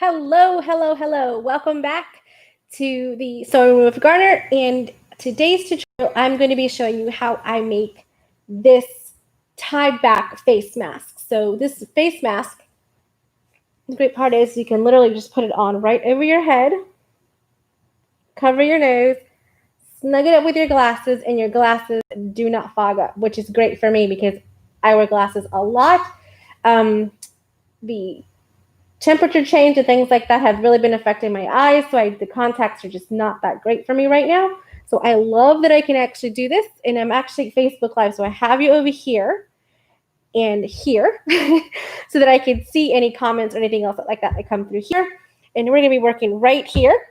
Hello, hello, hello. Welcome back to the Sewing Room with Garner. And today's tutorial, I'm going to be showing you how I make this tied back face mask. So this face mask, the great part is you can literally just put it on right over your head, cover your nose, snug it up with your glasses, and your glasses do not fog up, which is great for me because I wear glasses a lot. The temperature change and things like that have really been affecting my eyes, so the contacts are just not that great for me right now. So I love that I can actually do this, and I'm actually Facebook Live, so I have you over here and here so that I can see any comments or anything else like that come through here. And we're going to be working right here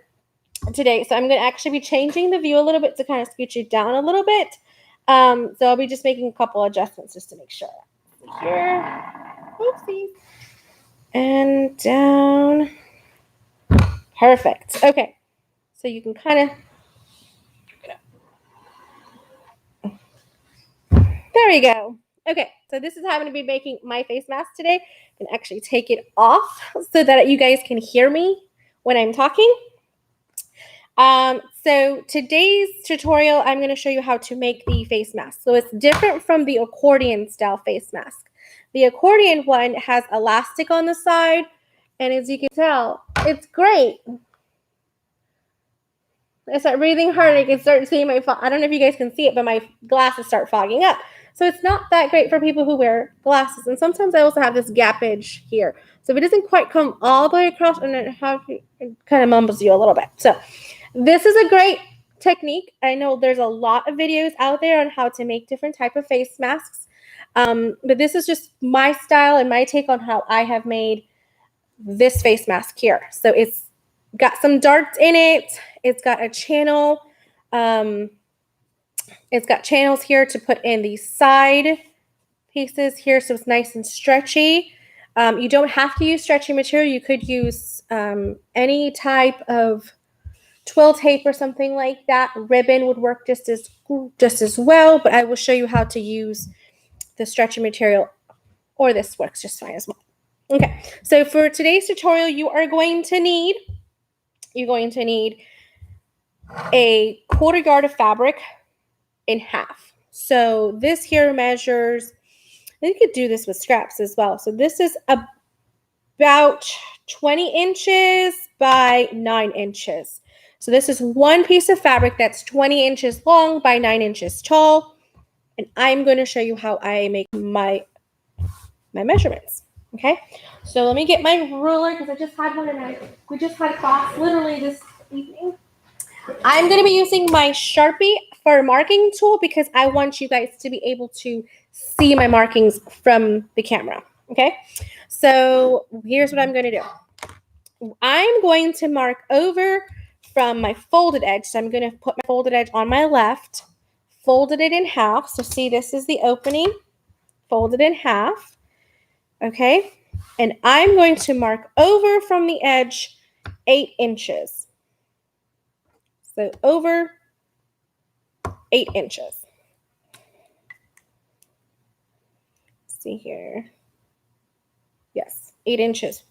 today. So I'm going to actually be changing the view a little bit to kind of scooch you down a little bit. So I'll be just making a couple adjustments just to make sure. Here, oopsies. And down. Perfect. Okay. So you can kind of, there we go. Okay. So this is how I'm going to be making my face mask today. I can actually take it off so that you guys can hear me when I'm talking. So today's tutorial, I'm going to show you how to make the face mask. So it's different from the accordion style face mask. The accordion one has elastic on the side. And as you can tell, it's great. I start breathing hard. I can start seeing I don't know if you guys can see it, but my glasses start fogging up. So it's not that great for people who wear glasses. And sometimes I also have this gappage here. So if it doesn't quite come all the way across, and it kind of mumbles you a little bit. So this is a great technique. I know there's a lot of videos out there on how to make different type of face masks. But this is just my style and my take on how I have made this face mask here. So it's got some darts in it. It's got a channel. It's got channels here to put in the side pieces here, so it's nice and stretchy. You don't have to use stretchy material. You could use any type of twill tape or something like that. Ribbon would work just as well, but I will show you how to use the stretchy material, or this works just fine as well. Okay, so for today's tutorial, you're going to need a 1/4 yard of fabric in half. So this here measures, and you could do this with scraps as well. So this is about 20 inches by 9 inches. So this is one piece of fabric that's 20 inches long by 9 inches tall. And I'm going to show you how I make my measurements. Okay, so let me get my ruler because I just had one and we just had class literally this evening. I'm going to be using my Sharpie for marking tool because I want you guys to be able to see my markings from the camera. Okay, so here's what I'm going to do. I'm going to mark over from my folded edge. So I'm going to put my folded edge on my left, folded it in half. So see, this is the opening, folded in half. Okay, and I'm going to mark over from the edge 8 inches. So over 8 inches. Let's see here. Yes, 8 inches.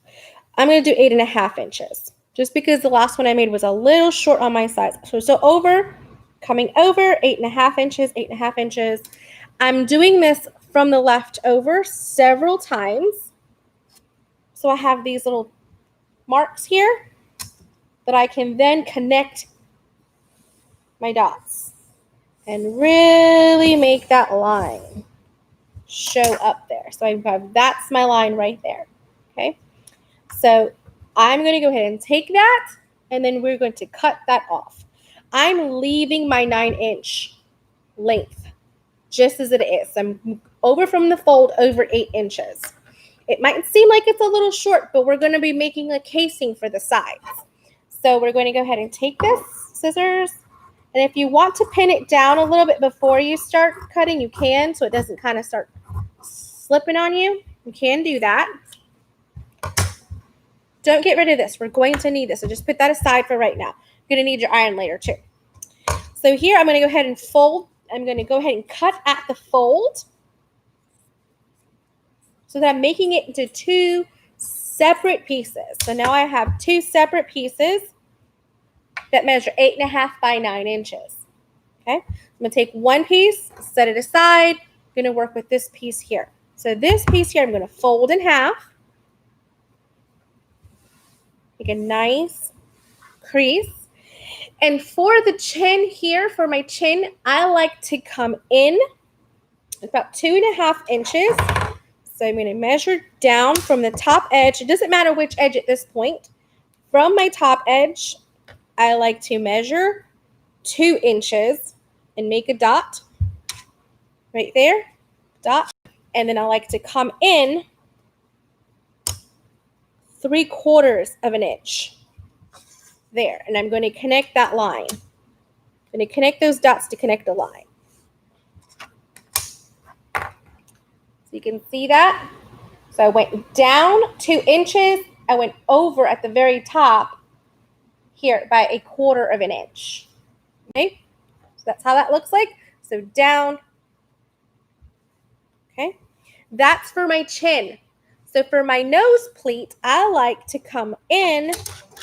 I'm going to do 8.5 inches just because the last one I made was a little short on my size. So over, coming over 8.5 inches, 8.5 inches. I'm doing this from the left over several times. So I have these little marks here that I can then connect my dots and really make that line show up there. So I have, that's my line right there. Okay. So I'm going to go ahead and take that, and then we're going to cut that off. I'm leaving my 9-inch length just as it is. I'm over from the fold over 8 inches. It might seem like it's a little short, but we're going to be making a casing for the sides. So we're going to go ahead and take this scissors, and if you want to pin it down a little bit before you start cutting, you can, so it doesn't kind of start slipping on you. You can do that. Don't get rid of this. We're going to need this, so just put that aside for right now. You're going to need your iron later too. So here I'm going to go ahead and fold. I'm going to go ahead and cut at the fold so that I'm making it into two separate pieces. So now I have 2 separate pieces that measure 8.5 by 9 inches. Okay, I'm going to take one piece, set it aside. I'm going to work with this piece here. So this piece here, I'm going to fold in half. Make a nice crease. And for the chin here, for my chin, I like to come in about 2.5 inches. So I'm going to measure down from the top edge. It doesn't matter which edge at this point. From my top edge, I like to measure 2 inches and make a dot right there, dot. And then I like to come in 3/4 of an inch there. And I'm going to connect that line. I'm going to connect those dots to connect a line. So you can see that. So I went down 2 inches. I went over at the very top here by 1/4 of an inch. Okay, so that's how that looks like. So down. Okay, that's for my chin. So for my nose pleat, I like to come in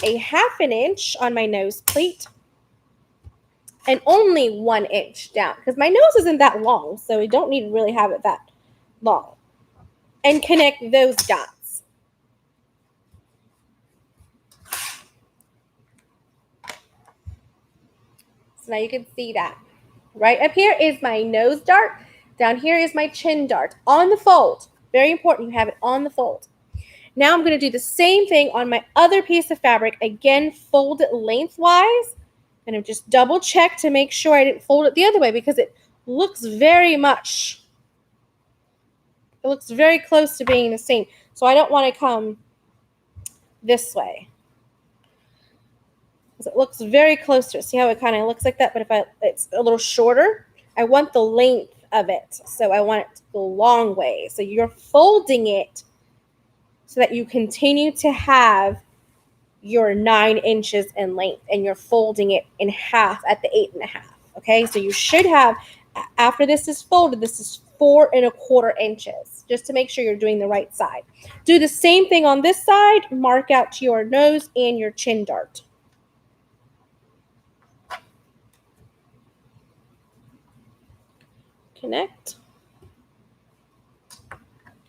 1/2 inch on my nose pleat and only 1 inch down because my nose isn't that long, so we don't need to really have it that long. And connect those dots. So now you can see that. Right up here is my nose dart. Down here is my chin dart on the fold. Very important, you have it on the fold. Now I'm going to do the same thing on my other piece of fabric. Again, fold it lengthwise. And I'm just double check to make sure I didn't fold it the other way because it looks very close to being the same. So I don't want to come this way. It looks very close to it. See how it kind of looks like that? But if it's a little shorter, I want the length of it. So I want it to go long way. So you're folding it so that you continue to have your 9 inches in length and you're folding it in half at the 8.5. Okay, so you should have, after this is folded, this is 4.25 inches, just to make sure you're doing the right side. Do the same thing on this side. Mark out your nose and your chin dart. Connect.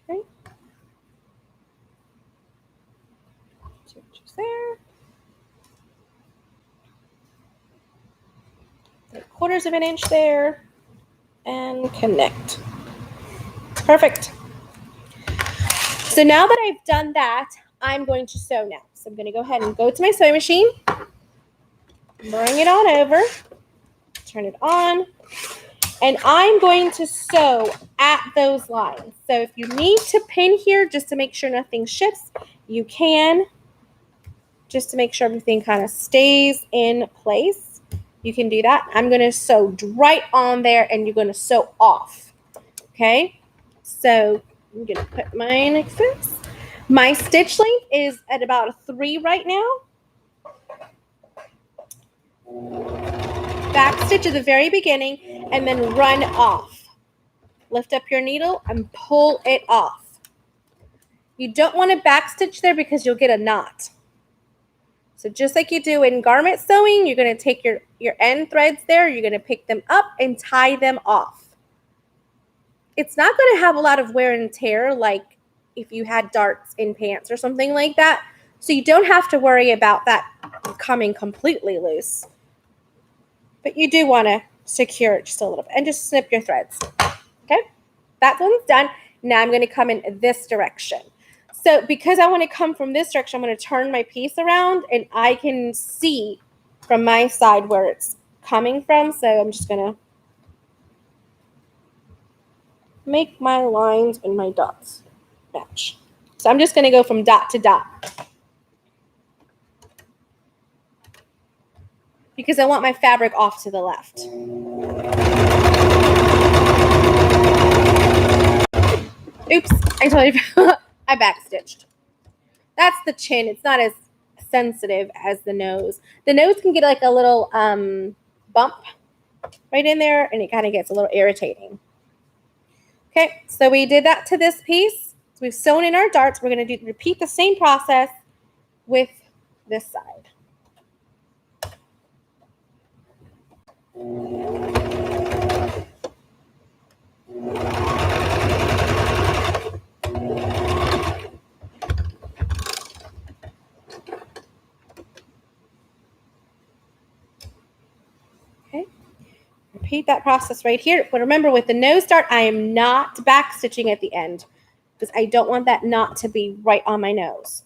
Okay. 2 inches there. 3/4 of an inch there. And connect. Perfect. So now that I've done that, I'm going to sew now. So I'm going to go ahead and go to my sewing machine. Bring it on over. Turn it on. And I'm going to sew at those lines. So if you need to pin here just to make sure nothing shifts, you can. Just to make sure everything kind of stays in place. You can do that. I'm going to sew right on there and you're going to sew off. Okay? So I'm going to put mine like this. My stitch length is at about a 3 right now. Back stitch at the very beginning and then run off. Lift up your needle and pull it off. You don't want to back stitch there because you'll get a knot. So just like you do in garment sewing, you're going to take your end threads there, you're going to pick them up and tie them off. It's not going to have a lot of wear and tear like if you had darts in pants or something like that. So you don't have to worry about that coming completely loose. But you do want to secure it just a little bit and just snip your threads. Okay, that one's done. Now I'm going to come in this direction. So because I want to come from this direction, I'm going to turn my piece around and I can see from my side where it's coming from. So I'm just going to make my lines and my dots match. So I'm just going to go from dot to dot. Because I want my fabric off to the left. Oops, I totally I backstitched. That's the chin. It's not as sensitive as the nose. The nose can get like a little bump right in there and it kind of gets a little irritating. Okay, so we did that to this piece. So we've sewn in our darts. We're going to repeat the same process with this side. Okay. Repeat that process right here. But remember, with the nose dart, I am not back stitching at the end because I don't want that knot to be right on my nose.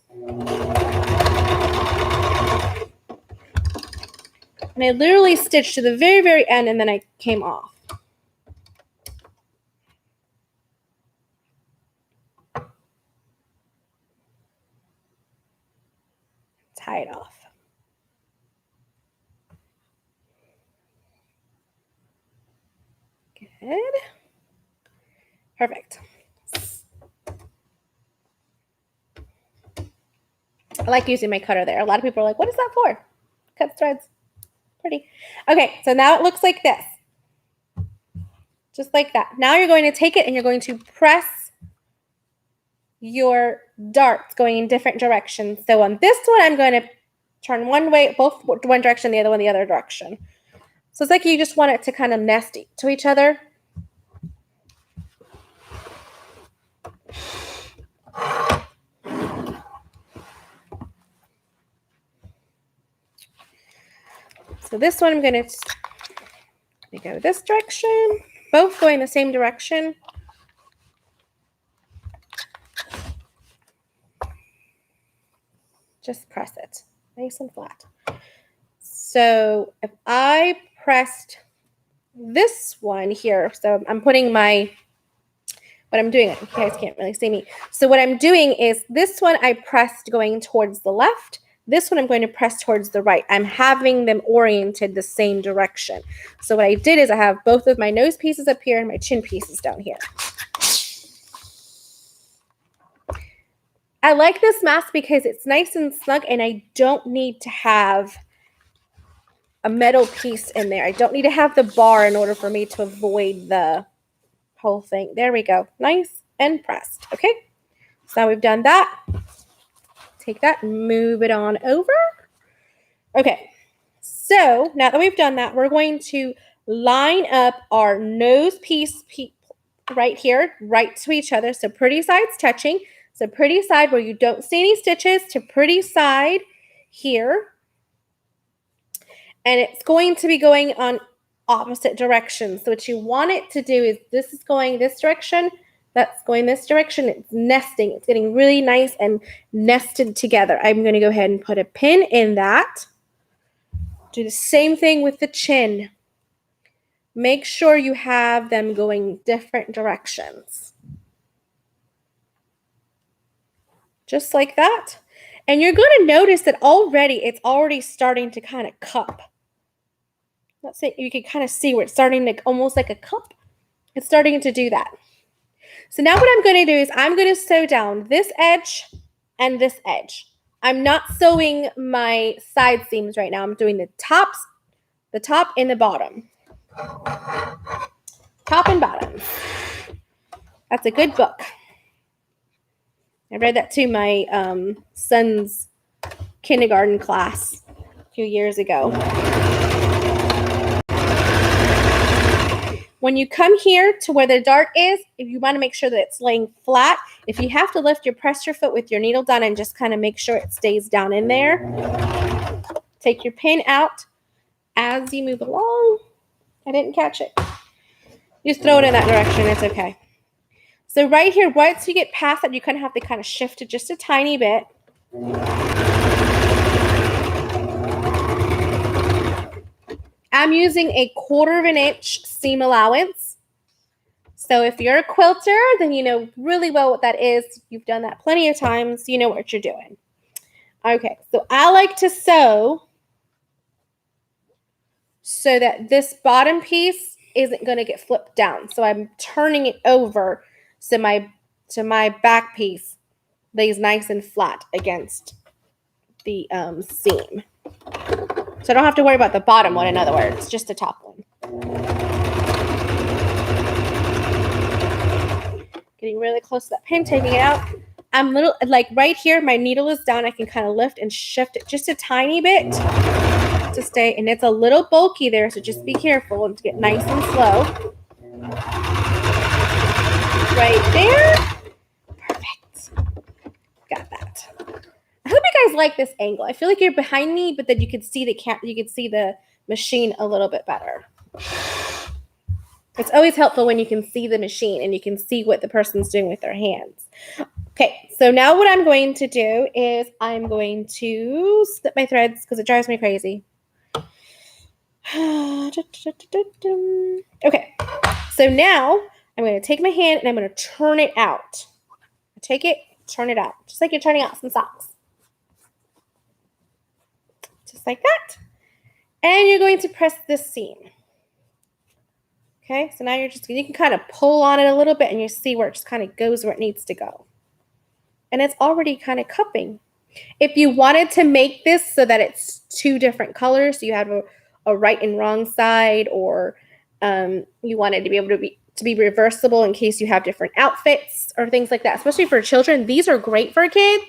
And I literally stitched to the very, very end, and then I came off. Tie it off. Good. Perfect. I like using my cutter there. A lot of people are like, what is that for? Cut threads. Pretty. Okay, so now it looks like this. Just like that. Now you're going to take it and you're going to press your darts going in different directions. So on this one, I'm going to turn one way, both one direction, the other one the other direction. So it's like you just want it to kind of nest to each other. So this one, I'm going to go this direction, both going the same direction. Just press it nice and flat. So if I pressed this one here, so I'm putting what I'm doing, you guys can't really see me. So what I'm doing is this one I pressed going towards the left. This one I'm going to press towards the right. I'm having them oriented the same direction. So what I did is I have both of my nose pieces up here and my chin pieces down here. I like this mask because it's nice and snug and I don't need to have a metal piece in there. I don't need to have the bar in order for me to avoid the whole thing. There we go. Nice and pressed. Okay. So now we've done that. Take that and move it on over. Okay. So now that we've done that, we're going to line up our nose piece right here, right to each other. So pretty sides touching. So pretty side where you don't see any stitches to pretty side here. And it's going to be going on opposite directions. So what you want it to do is this is going this direction, that's going this direction. It's nesting. It's getting really nice and nested together. I'm going to go ahead and put a pin in that. Do the same thing with the chin. Make sure you have them going different directions. Just like that. And you're going to notice that it's already starting to kind of cup. Let's say you can kind of see where it's starting to almost like a cup. It's starting to do that. So now what I'm going to do is I'm going to sew down this edge and this edge. I'm not sewing my side seams right now. I'm doing the top and the bottom. Top and bottom. That's a good book. I read that to my son's kindergarten class a few years ago. When you come here to where the dart is, if you want to make sure that it's laying flat, if you have to lift, you press your foot with your needle down and just kind of make sure it stays down in there. Take your pin out as you move along. I didn't catch it. Just throw it in that direction. It's okay. So right here, once you get past that, you kind of have to kind of shift it just a tiny bit. I'm using a 1/4 inch seam allowance. So if you're a quilter, then you know really well what that is. You've done that plenty of times. You know what you're doing. Okay, so I like to sew so that this bottom piece isn't going to get flipped down. So I'm turning it over so my back piece lays nice and flat against the seam. So I don't have to worry about the bottom one, in other words, just the top one. getting really close to that pin, taking it out. I'm little, like right here, my needle is down. I can kind of lift and shift it just a tiny bit to stay, and it's a little bulky there, so just be careful and get nice and slow. Right there. Perfect. Got that. I hope you guys like this angle. I feel like you're behind me, but then you can see the machine a little bit better. It's always helpful when you can see the machine and you can see what the person's doing with their hands. Okay, so now what I'm going to do is I'm going to snip my threads because it drives me crazy. Okay, so now I'm going to take my hand and I'm going to turn it out. Take it, turn it out, just like you're turning out some socks. Just like that. And you're going to press this seam. Okay, so now you can kind of pull on it a little bit and you see where it just kind of goes where it needs to go. And it's already kind of cupping. If you wanted to make this so that it's two different colors, so you have a right and wrong side, or you wanted to be able to be reversible in case you have different outfits or things like that, especially for children, these are great for kids.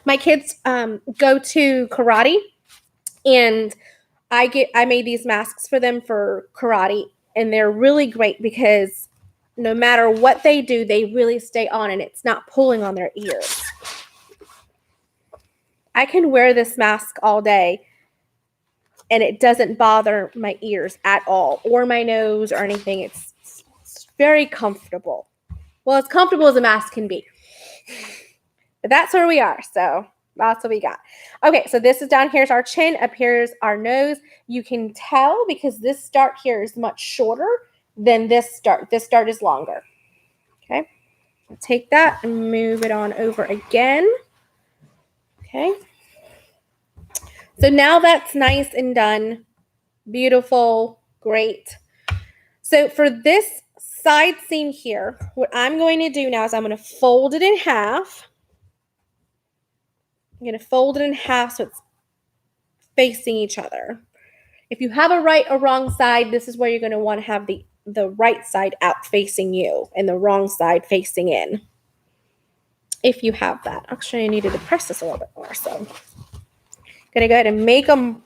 My kids go to karate, and I made these masks for them for karate, and they're really great because no matter what they do, they really stay on and it's not pulling on their ears. I can wear this mask all day and it doesn't bother my ears at all, or my nose or anything. It's very comfortable. Well, as comfortable as a mask can be. But that's where we are, so that's what we got. Okay, so this is down here is our chin, up here is our nose. You can tell because this start here is much shorter than this start. This start is longer. Okay, take that and move it on over again. Okay. So now that's nice and done. Beautiful, great. So for this side seam here, what I'm going to do now is I'm going to fold it in half. I'm going to fold it in half so it's facing each other. If you have a right or wrong side, this is where you're going to want to have the right side out facing you and the wrong side facing in. If you have that. Actually, I needed to press this a little bit more, so I'm going to go ahead and make them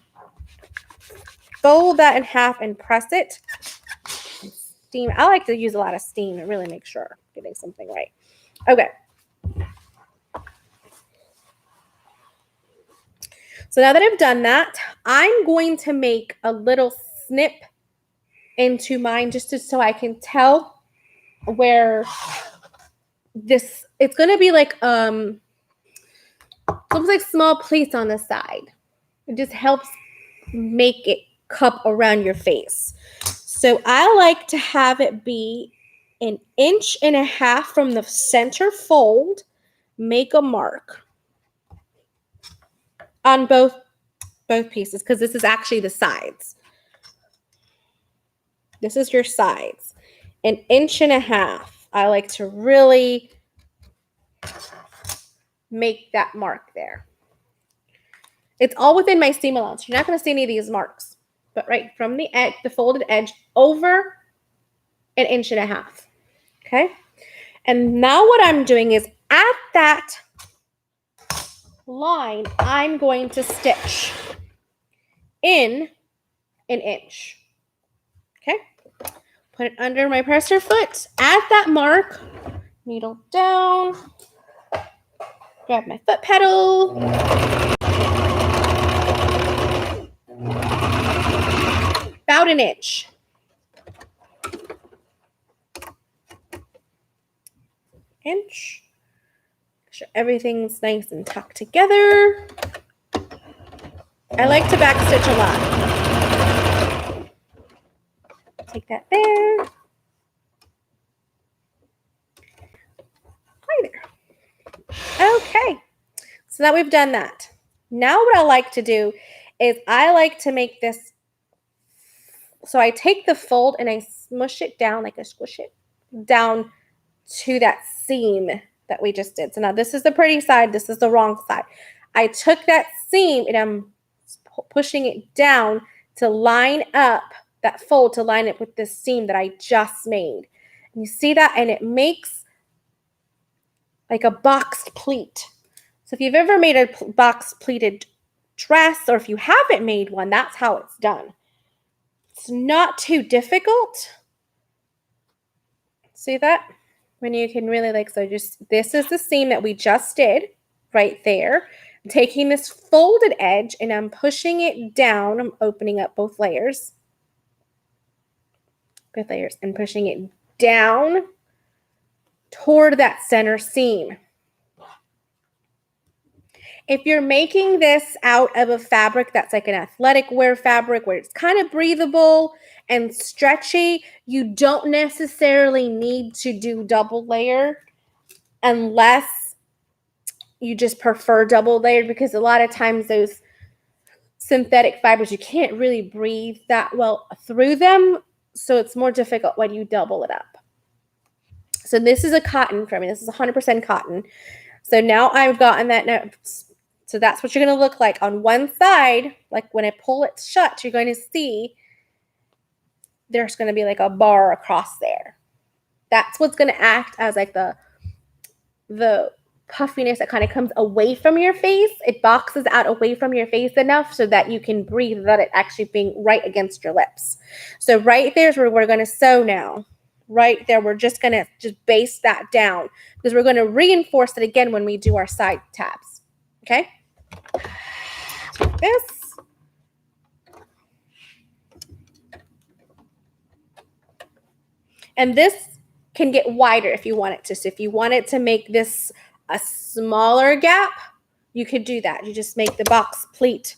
fold that in half and press it. Steam. I like to use a lot of steam to really make sure I'm getting something right. Okay. So now that I've done that, I'm going to make a little snip into mine just so I can tell where this, it's going to be like, looks like small pleats on the side. It just helps make it cup around your face. So I like to have it be 1.5 inches from the center fold. Make a mark on both pieces because this is actually the sides. This is your sides. 1.5 inches. I like to really make that mark there. It's all within my seam allowance. You're not going to see any of these marks, but right from the edge, the folded edge over 1.5 inches. Okay. And now what I'm doing is at that line, I'm going to stitch in 1 inch. Okay. Put it under my presser foot. At that mark, needle down. Grab my foot pedal. About 1 inch. Make sure everything's nice and tucked together. I like to backstitch a lot. Take that there. Hi there. Okay, so now we've done that. Now what I like to do is I like to make this, so I take the fold and I smush it down, like I squish it down to that seam that we just did. So now this is the pretty side, this is the wrong side. I took that seam and I'm pushing it down to line up that fold, to line it with this seam that I just made. And you see that, and it makes like a boxed pleat. So if you've ever made a boxed pleated dress, or if you haven't made one, that's how it's done. It's not too difficult. See that? When you can really so just, this is the seam that we just did right there. I'm taking this folded edge and I'm pushing it down. I'm opening up both layers. And pushing it down toward that center seam. If you're making this out of a fabric that's like an athletic wear fabric where it's kind of breathable and stretchy, you don't necessarily need to do double layer unless you just prefer double layered, because a lot of times those synthetic fibers, you can't really breathe that well through them. So it's more difficult when you double it up. So this is a cotton for me. This is 100% cotton. So now I've gotten that. So that's what you're going to look like on one side. Like when I pull it shut, you're going to see there's going to be like a bar across there. That's what's going to act as like the puffiness that kind of comes away from your face. It boxes out away from your face enough so that you can breathe without it actually being right against your lips. So right there is where we're going to sew now. Right there, we're just going to base that down because we're going to reinforce it again when we do our side tabs. Okay? Like this. And this can get wider if you want it to. So if you wanted to make this a smaller gap, you could do that. You just make the box pleat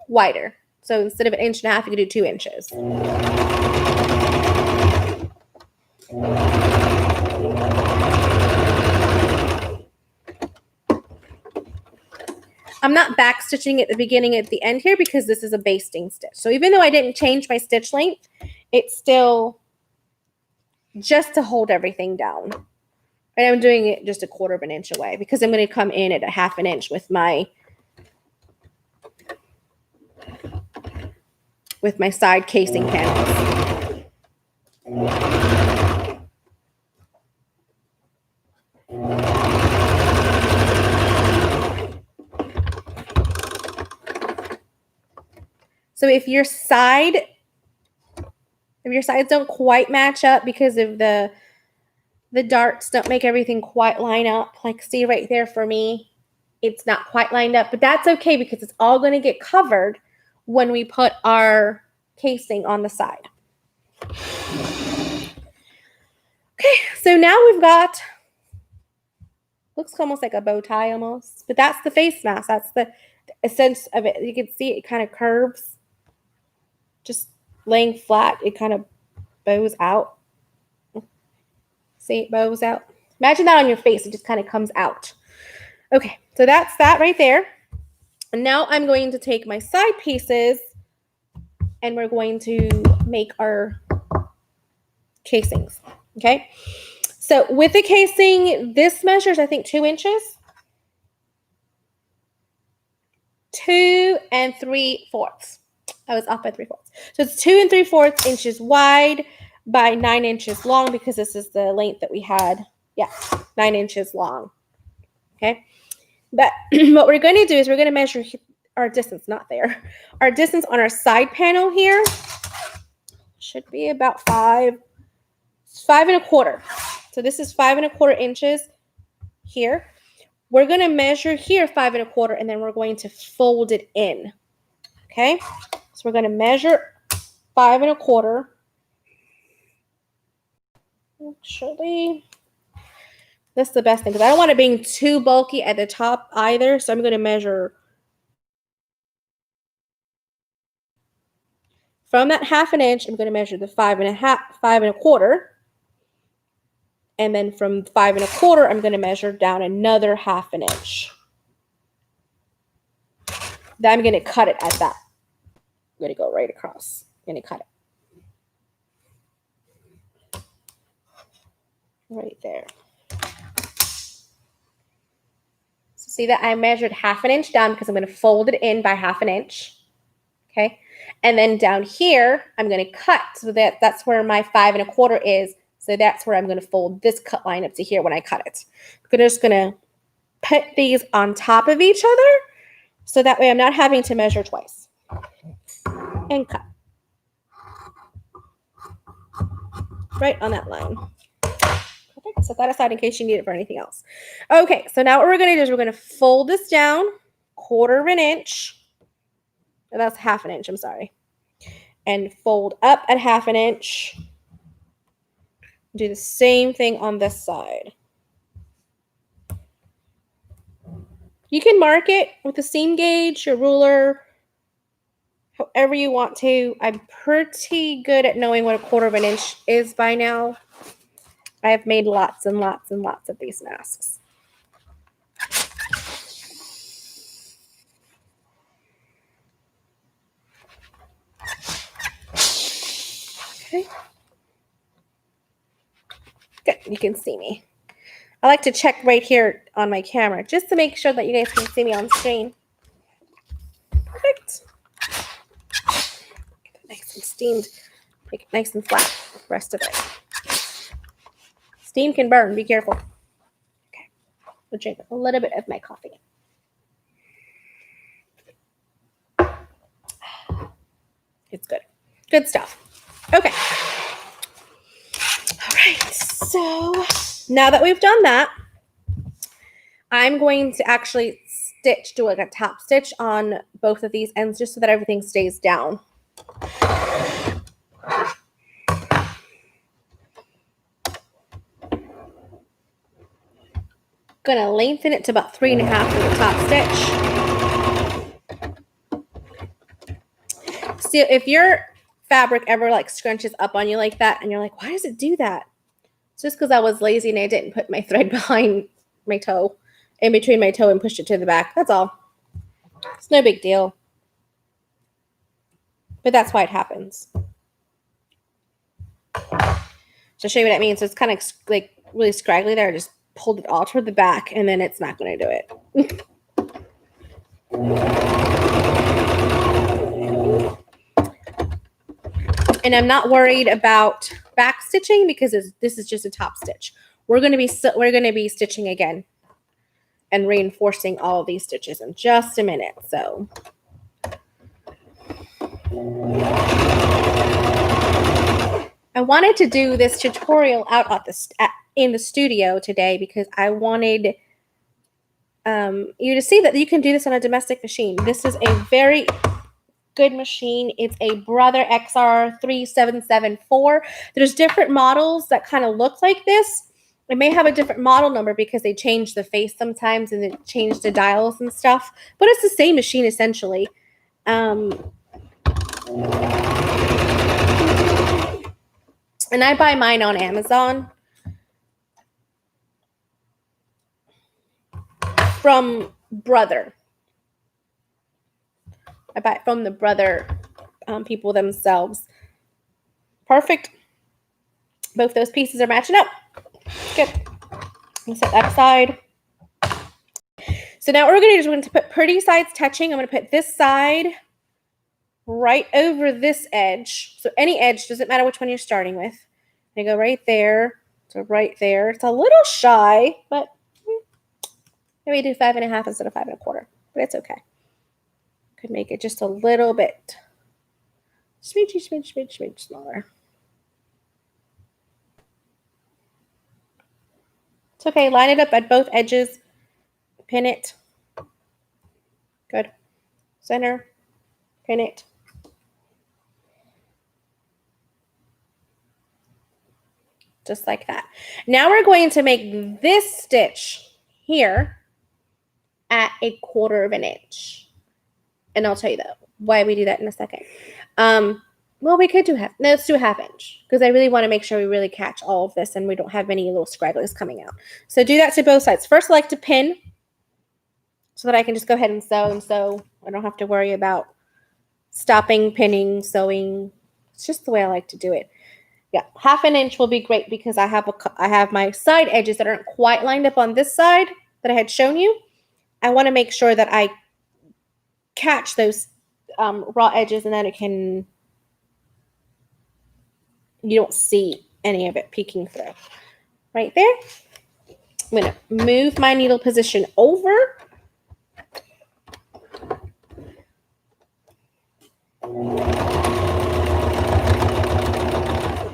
wider. So instead of 1.5 inches, you could do 2 inches. I'm not back stitching at the beginning at the end here because this is a basting stitch. So even though I didn't change my stitch length, it's still just to hold everything down. And I'm doing it just 1/4 inch away because I'm going to come in at 1/2 inch with my side casing panels. So if your sides don't quite match up because of the darts don't make everything quite line up, like see right there for me, it's not quite lined up, but that's okay because it's all going to get covered when we put our casing on the side. Okay, so now we've got, looks almost like a bow tie almost, but that's the face mask. That's the essence of it. You can see it kind of curves. Just laying flat, it kind of bows out. See, it bows out. Imagine that on your face. It just kind of comes out. Okay, so that's that right there. And now I'm going to take my side pieces and we're going to make our casings. Okay, so with the casing, this measures, I think, 2 inches. 2 3/4. I was off by 3/4. So it's 2 3/4 inches wide by 9 inches long because this is the length that we had. Yeah, 9 inches long. Okay. But what we're going to do is we're going to measure our distance, not there. Our distance on our side panel here should be about 5 1/4. So this is 5 1/4 inches here. We're going to measure here 5 1/4 and then we're going to fold it in. Okay. So we're going to measure 5 1/4. Actually, that's the best thing because I don't want it being too bulky at the top either. So I'm going to measure from that 1/2 inch. I'm going to measure the 5 1/4. And then from 5 1/4, I'm going to measure down another 1/2 inch. Then I'm going to cut it at that. I'm going to go right across. I'm going to cut it. Right there. So see that I measured 1/2 inch down because I'm going to fold it in by 1/2 inch. Okay. And then down here, I'm going to cut so that's where my 5 1/4 is. So that's where I'm going to fold this cut line up to here when I cut it. I'm just going to put these on top of each other so that way I'm not having to measure twice. And cut. Right on that line. Perfect. Set that aside in case you need it for anything else. Okay, so now what we're going to do is we're going to fold this down 1/4 inch. That's 1/2 inch, I'm sorry. And fold up at 1/2 inch. Do the same thing on this side. You can mark it with a seam gauge, your ruler, however you want to. I'm pretty good at knowing what 1/4 inch is by now. I have made lots and lots and lots of these masks. Okay. Good, you can see me. I like to check right here on my camera just to make sure that you guys can see me on screen. Perfect. Get it nice and steamed. Make it nice and flat, the rest of it. Steam can burn, be careful. Okay, we'll drink a little bit of my coffee. It's good. Good stuff. Okay. All right, so now that we've done that, I'm going to actually do like a top stitch on both of these ends just so that everything stays down. Gonna lengthen it to about 3.5 for the top stitch. So if your fabric ever like scrunches up on you like that and you're like, why does it do that? It's just because I was lazy and I didn't put my thread behind my toe, in between my toe, and pushed it to the back. That's all. It's no big deal. But that's why it happens. To show you what that means, so it's kind of like really scraggly there. I just pulled it all toward the back, and then it's not going to do it. And I'm not worried about back stitching because this is just a top stitch. We're going to be stitching again and reinforcing all of these stitches in just a minute. So I wanted to do this tutorial out in the studio today because I wanted you to see that you can do this on a domestic machine. This is a very good machine. It's a Brother XR3774. There's different models that kind of look like this. It may have a different model number because they change the face sometimes and they change the dials and stuff, but it's the same machine essentially. And I buy mine on Amazon from Brother. I buy it from the Brother people themselves. Perfect. Both those pieces are matching up. Good. I'll set that aside. So now what we're going to do is we're going to put pretty sides touching. I'm going to put this side right over this edge. So any edge, doesn't matter which one you're starting with. I go right there to right there. It's a little shy, but maybe do 5.5 instead of 5.25, but it's okay. Could make it just a little bit smidge smaller. It's okay. Line it up at both edges. Pin it. Good. Center. Pin it. Just like that. Now we're going to make this stitch here at 1/4 inch. And I'll tell you why we do that in a second. Well, we could do let's do 1/2 inch because I really want to make sure we really catch all of this and we don't have any little scragglers coming out. So do that to both sides. First, I like to pin so that I can just go ahead and sew. I don't have to worry about stopping, pinning, sewing. It's just the way I like to do it. Yeah, 1/2 inch will be great because I have my side edges that aren't quite lined up on this side that I had shown you. I want to make sure that I catch those raw edges and that you don't see any of it peeking through. Right there. I'm going to move my needle position over.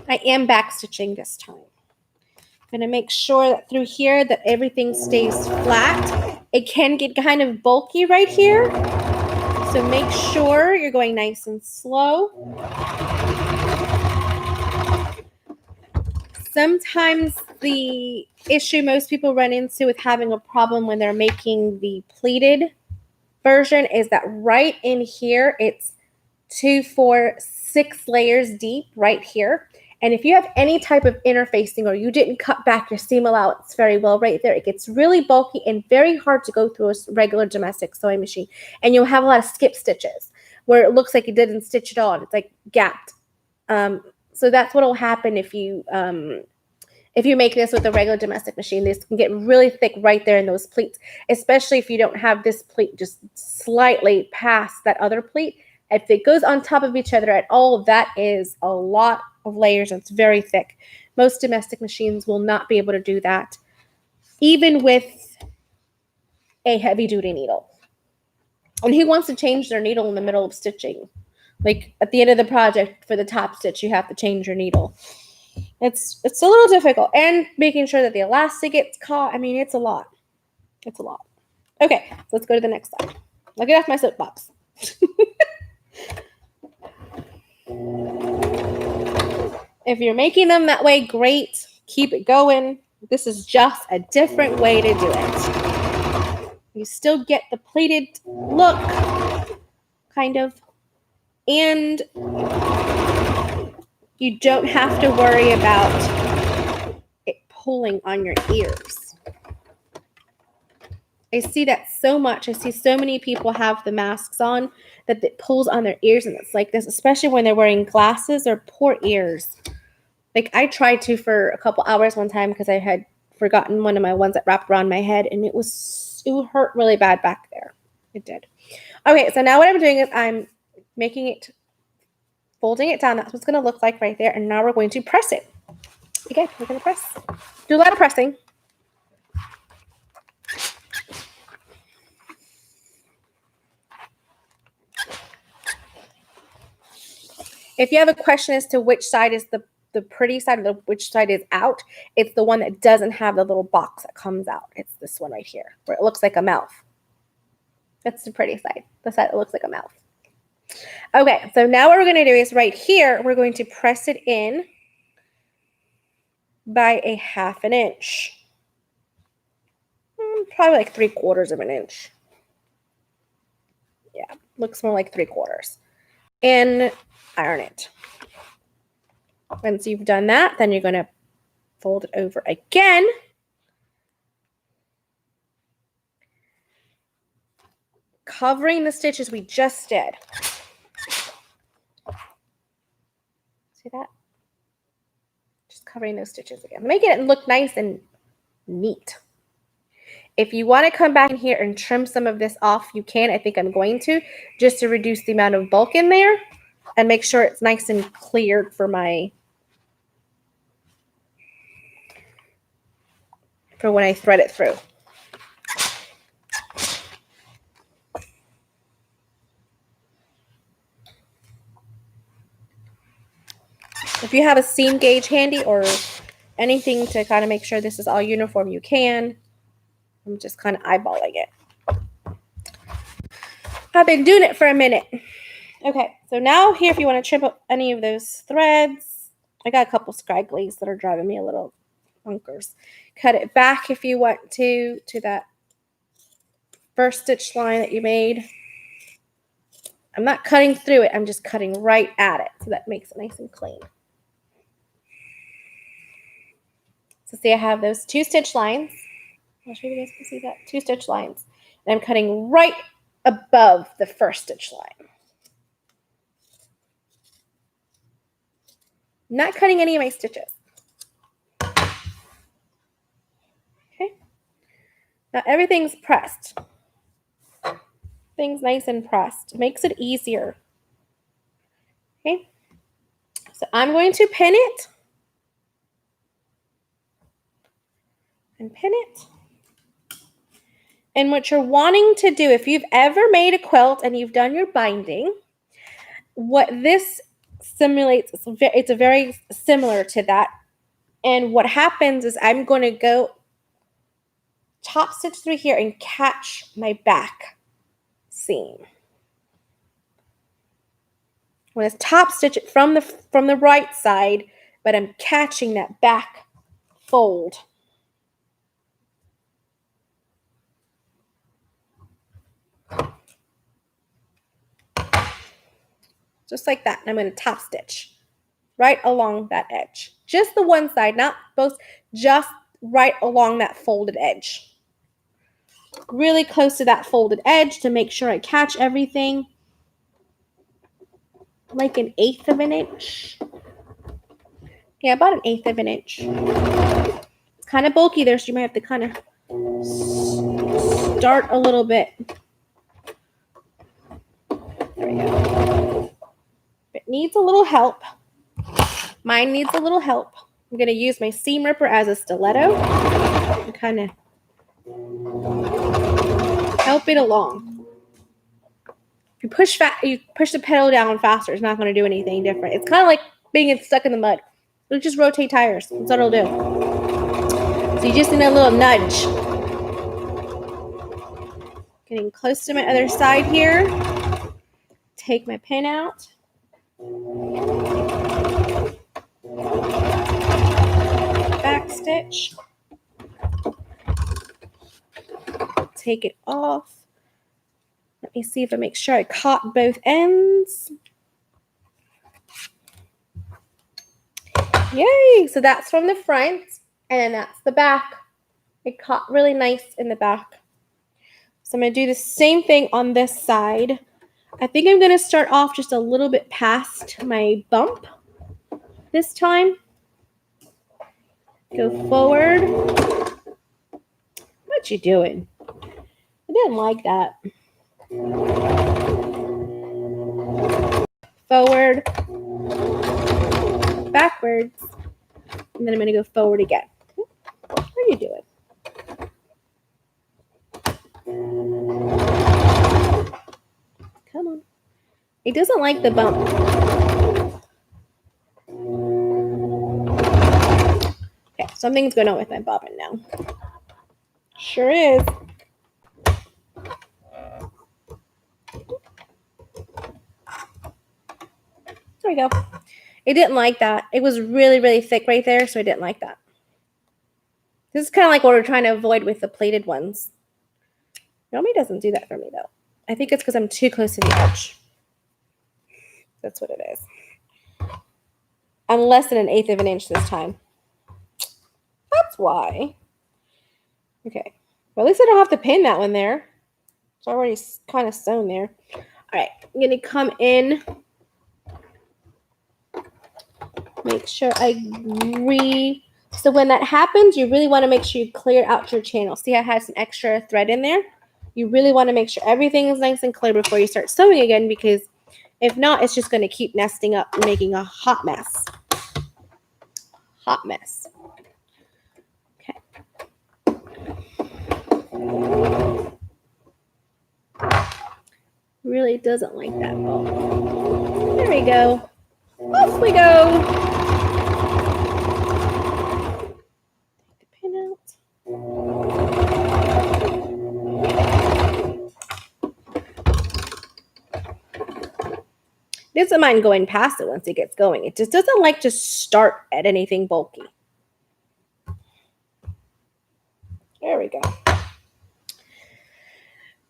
I am back stitching this time. I'm going to make sure that through here that everything stays flat. It can get kind of bulky right here. So make sure you're going nice and slow. Sometimes the issue most people run into with having a problem when they're making the pleated version is that right in here, it's 2, 4, 6 layers deep right here. And if you have any type of interfacing or you didn't cut back your seam allowance very well right there, it gets really bulky and very hard to go through a regular domestic sewing machine. And you'll have a lot of skip stitches where it looks like you didn't stitch at all. And it's like gapped. So that's what will happen if you make this with a regular domestic machine. This can get really thick right there in those pleats, especially if you don't have this pleat just slightly past that other pleat. If it goes on top of each other at all, that is a lot of layers and it's very thick. Most domestic machines will not be able to do that, even with a heavy-duty needle. And who wants to change their needle in the middle of stitching? Like at the end of the project for the top stitch, you have to change your needle. It's a little difficult. And making sure that the elastic gets caught. I mean, it's a lot. It's a lot. Okay, so let's go to the next slide. I'll get off my soapbox. If you're making them that way, great. Keep it going. This is just a different way to do it. You still get the pleated look, kind of. And you don't have to worry about it pulling on your ears. I see that so much. I see so many people have the masks on that it pulls on their ears, and it's like this, especially when they're wearing glasses or poor ears. Like I tried to for a couple hours one time because I had forgotten one of my ones that wrapped around my head, and it hurt really bad back there. It did. Okay, so now what I'm doing is I'm making it, folding it down. That's what's going to look like right there. And now we're going to press it. Okay, we're going to press. Do a lot of pressing. If you have a question as to which side is the pretty side or which side is out, it's the one that doesn't have the little box that comes out. It's this one right here where it looks like a mouth. That's the pretty side. The side that looks like a mouth. Okay, so now what we're going to do is right here, we're going to press it in by a 1/2 inch. Probably like 3/4 of an inch. Yeah, looks more like 3/4. And iron it. Once you've done that, then you're going to fold it over again. Covering the stitches we just did. See that? Just covering those stitches again. Making it look nice and neat. If you want to come back in here and trim some of this off, you can. I think I'm going to, just to reduce the amount of bulk in there and make sure it's nice and cleared for when I thread it through. If you have a seam gauge handy or anything to kind of make sure this is all uniform, you can. I'm just kind of eyeballing it. I've been doing it for a minute. Okay, so now here, if you want to trim up any of those threads, I got a couple scragglies that are driving me a little bonkers. Cut it back if you want to that first stitch line that you made. I'm not cutting through it, I'm just cutting right at it, so that makes it nice and clean. So see, I have those 2 stitch lines. I'll show you guys can see that. 2 stitch lines. And I'm cutting right above the first stitch line. Not cutting any of my stitches. Okay. Now everything's pressed. Things nice and pressed. It makes it easier. Okay. So I'm going to pin it. and pin it. And what you're wanting to do, if you've ever made a quilt and you've done your binding, what this simulates, it's a very similar to that. And what happens is I'm going to go top stitch through here and catch my back seam. I'm going to top stitch it from the right side, but I'm catching that back fold. Just like that. And I'm going to top stitch right along that edge. Just the one side, not both, just right along that folded edge. Really close to that folded edge to make sure I catch everything. Like 1/8 of an inch. Yeah, about 1/8 of an inch. It's kind of bulky there, so you might have to kind of start a little bit. There we go. It needs a little help. Mine needs a little help. I'm going to use my seam ripper as a stiletto and kind of help it along. If you push the pedal down faster, it's not going to do anything different. It's kind of like being stuck in the mud. It'll just rotate tires. That's what it'll do. So you just need a little nudge. Getting close to my other side here. Take my pin out. Back stitch. Take it off. Let me see if I make sure I caught both ends. Yay! So that's from the front, and then that's the back. It caught really nice in the back. So I'm going to do the same thing on this side. I think I'm going to start off just a little bit past my bump this time. Go forward. What you doing? I didn't like that. Forward. Backwards. And then I'm going to go forward again. What are you doing? Come on. It doesn't like the bump. Okay, something's going on with my bobbin now. Sure is. There we go. It didn't like that. It was really, really thick right there, so I didn't like that. This is kind of like what we're trying to avoid with the plated ones. Normally doesn't do that for me, though. I think it's because I'm too close to the edge. That's what it is. I'm less than 1/8 of an inch this time. That's why. Okay. Well, at least I don't have to pin that one there. It's already kind of sewn there. All right. I'm going to come in. Make sure So when that happens, you really want to make sure you clear out your channel. See, I had some extra thread in there. You really want to make sure everything is nice and clear before you start sewing again, because if not, it's just going to keep nesting up and making a hot mess. Hot mess. Okay. Really doesn't like that ball. There we go. Off we go. Doesn't mind going past it once it gets going. It just doesn't like to start at anything bulky. There we go.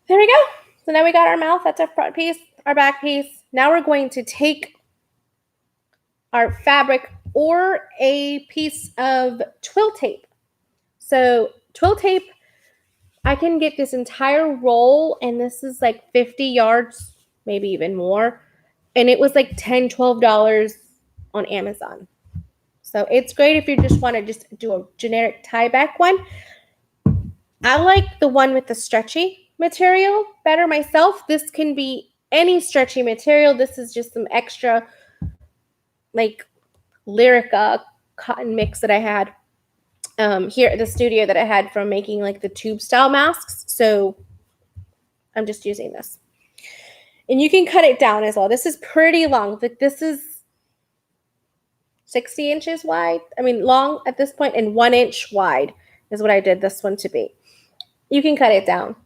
There we go. So now we got our mouth. That's our front piece, our back piece. Now we're going to take our fabric or a piece of twill tape. So twill tape, I can get this entire roll, and this is like 50 yards, maybe even more. And it was like $10, $12 on Amazon. So it's great if you just want to just do a generic tie back one. I like the one with the stretchy material better myself. This can be any stretchy material. This is just some extra like Lyrica cotton mix that I had. here at the studio that I had from making like the tube style masks. So I'm just using this. And you can cut it down as well. This is pretty long. Like this is 60 inches wide. I mean, long at this point, and 1 inch wide is what I did this one to be. You can cut it down.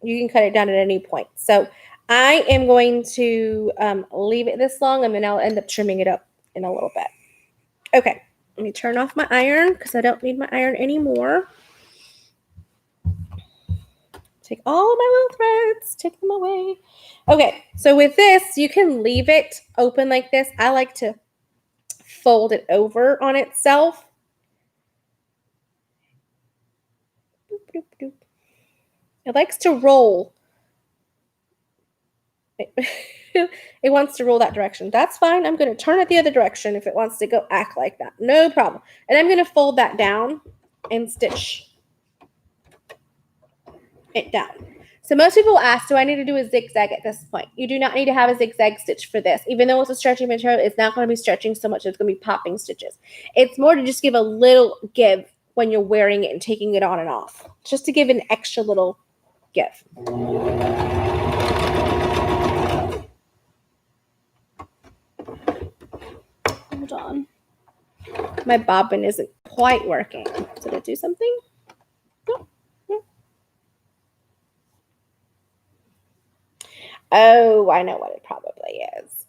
You can cut it down at any point. So I am going to leave it this long, and then I'll end up trimming it up in a little bit. Okay, let me turn off my iron because I don't need my iron anymore. Take all of my little threads, take them away. Okay, so with this, you can leave it open like this. I like to fold it over on itself. Doop, doop, doop. It likes to roll. It wants to roll that direction. That's fine. I'm going to turn it the other direction if it wants to go act like that. No problem. And I'm going to fold that down and stitch it down. So most people ask, do I need to do a zigzag at this point? You do not need to have a zigzag stitch for this. Even though it's a stretching material, it's not going to be stretching so much. It's going to be popping stitches. It's more to just give a little give when you're wearing it and taking it on and off. Just to give an extra little give. Hold on. My bobbin isn't quite working. Did it do something? No. No. Oh, I know what it probably is.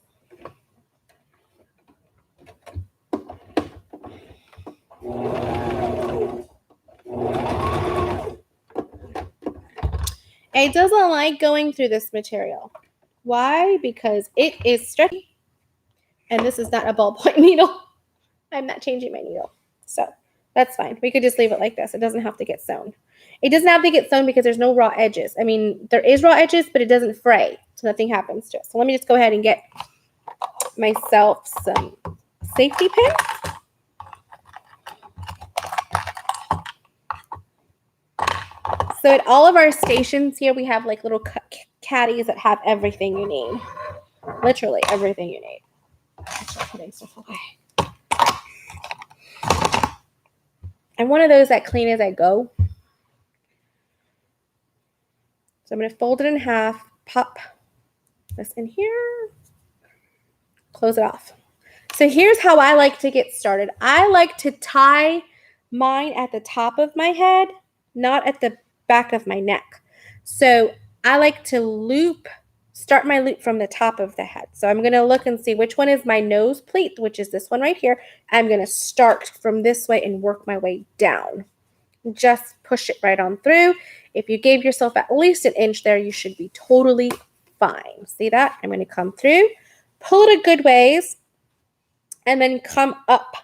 It doesn't like going through this material. Why? Because it is stretchy. And this is not a ballpoint needle. I'm not changing my needle. So that's fine. We could just leave it like this. It doesn't have to get sewn. It doesn't have to get sewn because there's no raw edges. I mean, there is raw edges, but it doesn't fray. So nothing happens to it. So let me just go ahead and get myself some safety pins. So at all of our stations here, we have like little caddies that have everything you need. Literally everything you need. Actually, putting stuff away. I'm one of those that clean as I go. So I'm going to fold it in half, pop this in here, close it off. So here's how I like to get started. I like to tie mine at the top of my head, not at the back of my neck. So I like to start my loop from the top of the head. So I'm going to look and see which one is my nose pleat, which is this one right here. I'm going to start from this way and work my way down. Just push it right on through. If you gave yourself at least an inch there, you should be totally fine. See that? I'm going to come through, pull it a good ways, and then come up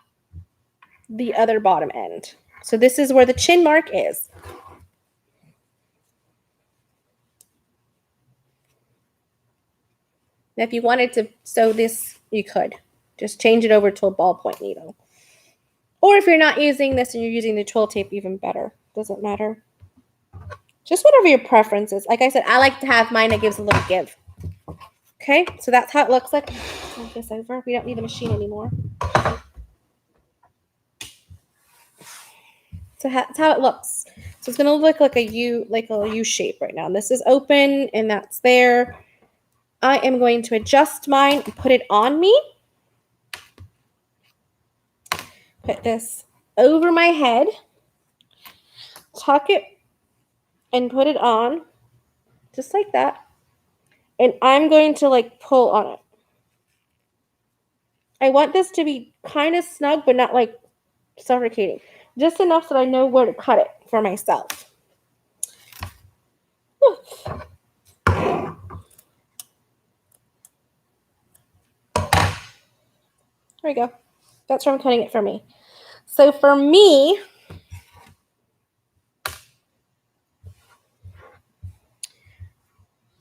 the other bottom end. So this is where the chin mark is. Now, if you wanted to sew this, you could. Just change it over to a ballpoint needle. Or if you're not using this and you're using the twill tape, even better. Doesn't matter. Just whatever your preference is. Like I said, I like to have mine that gives a little give. Okay, so that's how it looks like. Move this over. We don't need a machine anymore. So that's how it looks. So it's going to look like a U shape right now. And this is open and that's there. I am going to adjust mine and put it on me. Put this over my head. Tuck it and put it on. Just like that. And I'm going to like pull on it. I want this to be kind of snug, but not like suffocating. Just enough that I know where to cut it for myself. There we go. That's where I'm cutting it for me. So for me,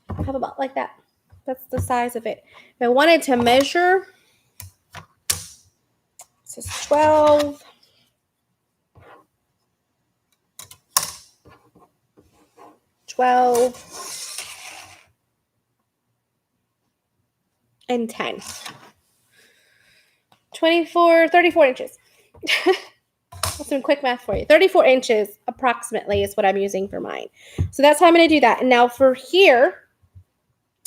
I have about like that. That's the size of it. If I wanted to measure, this is 12. 12 and 10. 34 inches. some quick math for you. 34 inches approximately is what I'm using for mine. So that's how I'm going to do that. And now for here,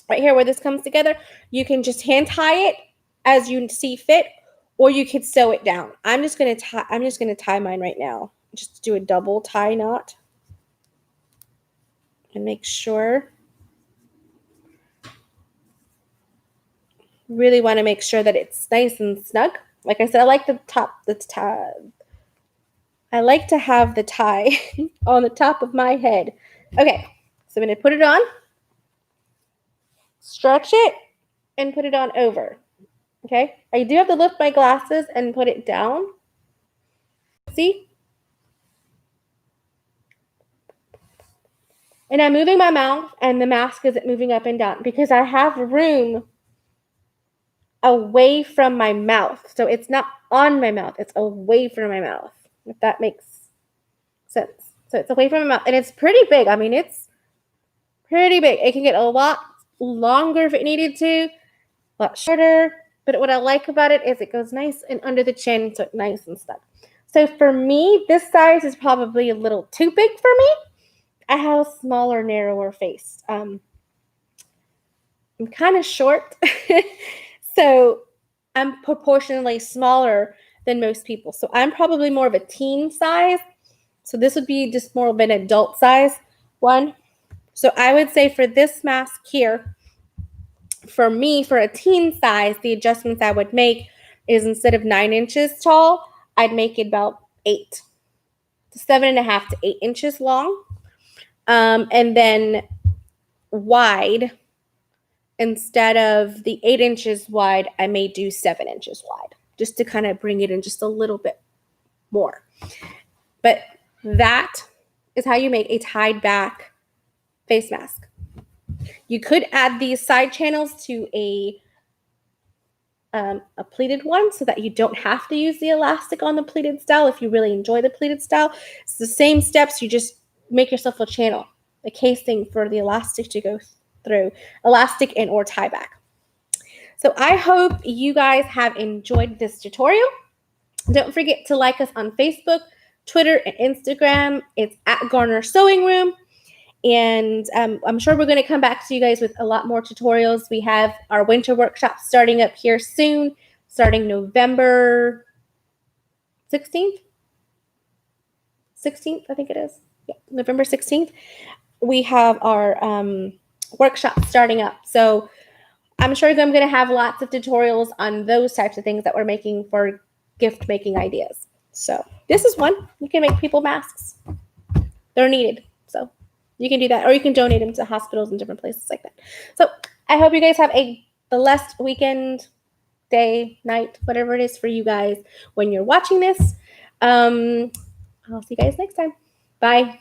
right here where this comes together, you can just hand tie it as you see fit, or you could sew it down. I'm just going to tie mine right now. Just do a double tie knot and make sure. Really want to make sure that it's nice and snug. Like I said, I like the tie. I like to have the tie on the top of my head. Okay, so I'm going to put it on, stretch it, and put it on over. Okay, I do have to lift my glasses and put it down. See? And I'm moving my mouth, and the mask isn't moving up and down because I have room away from my mouth. So it's not on my mouth, it's away from my mouth, if that makes sense. So it's away from my mouth, and it's pretty big. I mean, it's pretty big. It can get a lot longer if it needed to, a lot shorter. But what I like about it is it goes nice and under the chin, so it's nice and stuck. So for me, this size is probably a little too big for me. I have a smaller, narrower face. I'm kind of short, so I'm proportionally smaller than most people. So I'm probably more of a teen size. So this would be just more of an adult size one. So I would say for this mask here, for me, for a teen size, the adjustments I would make is instead of 9 inches tall, I'd make it about 8 to 7.5 to 8 inches long. And then wide, instead of the 8 inches wide, I may do 7 inches wide, just to kind of bring it in just a little bit more. But that is how you make a tied back face mask. You could add these side channels to a pleated one so that you don't have to use the elastic on the pleated style if you really enjoy the pleated style. It's the same steps. You just make yourself a channel, a casing for the elastic to go through, elastic and or tie back. So I hope you guys have enjoyed this tutorial. Don't forget to like us on Facebook, Twitter, and Instagram. It's at Garner Sewing Room. And I'm sure we're going to come back to you guys with a lot more tutorials. We have our winter workshop starting up here soon, starting November 16th. 16th, I think it is. Yeah, November 16th. We have our workshop starting up. So I'm sure I'm going to have lots of tutorials on those types of things that we're making for gift making ideas. So this is one. You can make people masks. They're needed. So you can do that, or you can donate them to hospitals and different places like that. So I hope you guys have a blessed weekend, day, night, whatever it is for you guys when you're watching this. I'll see you guys next time. Bye.